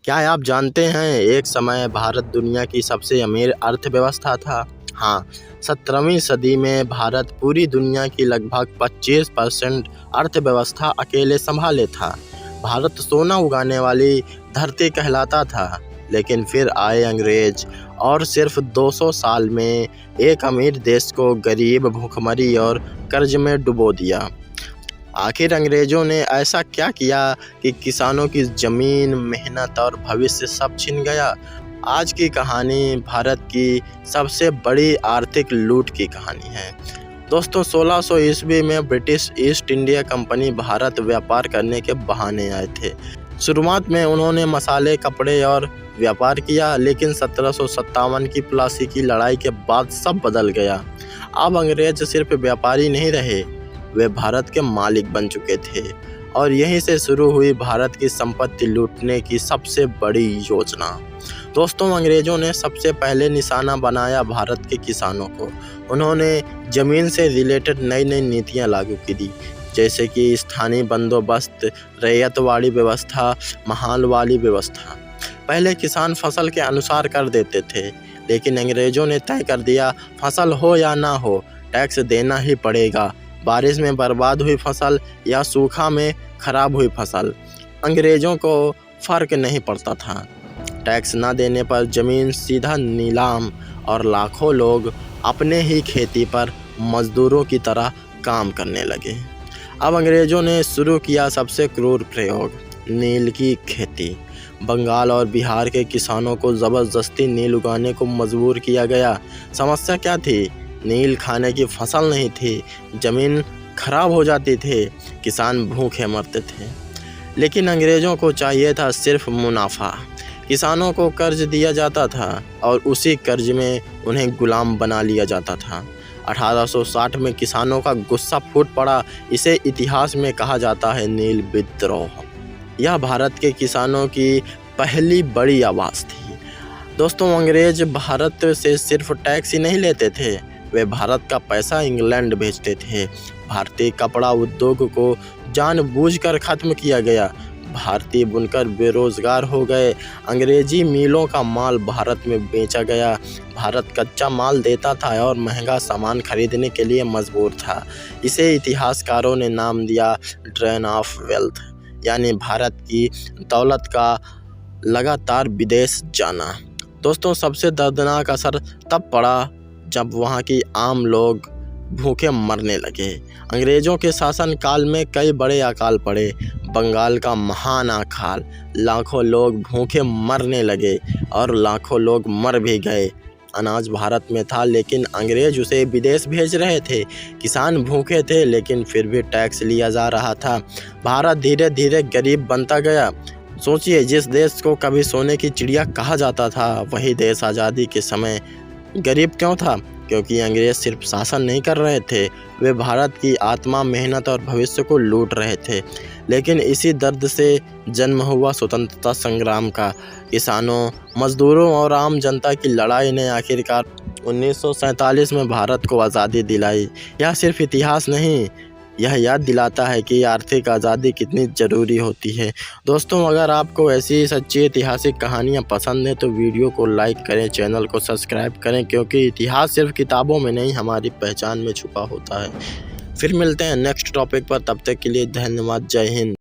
क्या आप जानते हैं एक समय भारत दुनिया की सबसे अमीर अर्थव्यवस्था था। हाँ, 17वीं सदी में भारत पूरी दुनिया की लगभग 25% अर्थव्यवस्था अकेले संभाले था। भारत सोना उगाने वाली धरती कहलाता था, लेकिन फिर आए अंग्रेज और सिर्फ 200 साल में एक अमीर देश को गरीब, भूखमरी और कर्ज में डुबो दिया। आखिर अंग्रेजों ने ऐसा क्या किया कि किसानों की ज़मीन, मेहनत और भविष्य सब छिन गया। आज की कहानी भारत की सबसे बड़ी आर्थिक लूट की कहानी है। दोस्तों, 1600 ईस्वी में British east India company Bharat व्यापार करने के बहाने आए थे। शुरुआत में उन्होंने मसाले, कपड़े और व्यापार किया, लेकिन 1757 की प्लासी की लड़ाई के बाद सब बदल गया। अब अंग्रेज सिर्फ व्यापारी नहीं रहे, वे भारत के मालिक बन चुके थे और यहीं से शुरू हुई भारत की संपत्ति लूटने की सबसे बड़ी योजना। दोस्तों, अंग्रेजों ने सबसे पहले निशाना बनाया भारत के किसानों को। उन्होंने ज़मीन से रिलेटेड नई नई नीतियां लागू की दी, जैसे कि स्थानीय बंदोबस्त, रैयतवाड़ी व्यवस्था, महाल वाली व्यवस्था। पहले किसान फसल के अनुसार कर देते थे, लेकिन अंग्रेजों ने तय कर दिया, फसल हो या ना हो, टैक्स देना ही पड़ेगा। बारिश में बर्बाद हुई फसल या सूखा में खराब हुई फसल, अंग्रेज़ों को फ़र्क नहीं पड़ता था। टैक्स ना देने पर ज़मीन सीधा नीलाम और लाखों लोग अपने ही खेती पर मज़दूरों की तरह काम करने लगे। अब अंग्रेज़ों ने शुरू किया सबसे क्रूर प्रयोग, नील की खेती। बंगाल और बिहार के किसानों को ज़बरदस्ती नील उगाने को मजबूर किया गया। समस्या क्या थी? नील खाने की फसल नहीं थी, ज़मीन खराब हो जाती थी, किसान भूखे मरते थे। लेकिन अंग्रेज़ों को चाहिए था सिर्फ मुनाफा। किसानों को कर्ज दिया जाता था और उसी कर्ज में उन्हें गुलाम बना लिया जाता था। 1860 में किसानों का गुस्सा फूट पड़ा। इसे इतिहास में कहा जाता है नील विद्रोह। यह भारत के किसानों की पहली बड़ी आवाज़ थी। दोस्तों, अंग्रेज भारत से सिर्फ टैक्स ही नहीं लेते थे, वे भारत का पैसा इंग्लैंड भेजते थे। भारतीय कपड़ा उद्योग को जानबूझकर ख़त्म किया गया। भारतीय बुनकर बेरोजगार हो गए। अंग्रेजी मिलों का माल भारत में बेचा गया। भारत कच्चा माल देता था और महंगा सामान खरीदने के लिए मजबूर था। इसे इतिहासकारों ने नाम दिया ड्रेन ऑफ वेल्थ, यानी भारत की दौलत का लगातार विदेश जाना। दोस्तों, सबसे दर्दनाक असर तब पड़ा जब वहाँ की आम लोग भूखे मरने लगे। अंग्रेज़ों के शासन काल में कई बड़े अकाल पड़े। बंगाल का महान अकाल, लाखों लोग भूखे मरने लगे और लाखों लोग मर भी गए। अनाज भारत में था, लेकिन अंग्रेज उसे विदेश भेज रहे थे। किसान भूखे थे, लेकिन फिर भी टैक्स लिया जा रहा था। भारत धीरे धीरे गरीब बनता गया। सोचिए, जिस देश को कभी सोने की चिड़िया कहा जाता था, वही देश आज़ादी के समय गरीब क्यों था? क्योंकि अंग्रेज सिर्फ शासन नहीं कर रहे थे, वे भारत की आत्मा, मेहनत और भविष्य को लूट रहे थे। लेकिन इसी दर्द से जन्म हुआ स्वतंत्रता संग्राम का। किसानों, मजदूरों और आम जनता की लड़ाई ने आखिरकार 1947 में भारत को आज़ादी दिलाई। यह सिर्फ इतिहास नहीं, यह याद दिलाता है कि आर्थिक आज़ादी कितनी ज़रूरी होती है। दोस्तों, अगर आपको ऐसी सच्ची ऐतिहासिक कहानियाँ पसंद हैं तो वीडियो को लाइक करें, चैनल को सब्सक्राइब करें, क्योंकि इतिहास सिर्फ किताबों में नहीं, हमारी पहचान में छुपा होता है। फिर मिलते हैं नेक्स्ट टॉपिक पर, तब तक के लिए धन्यवाद। जय हिंद।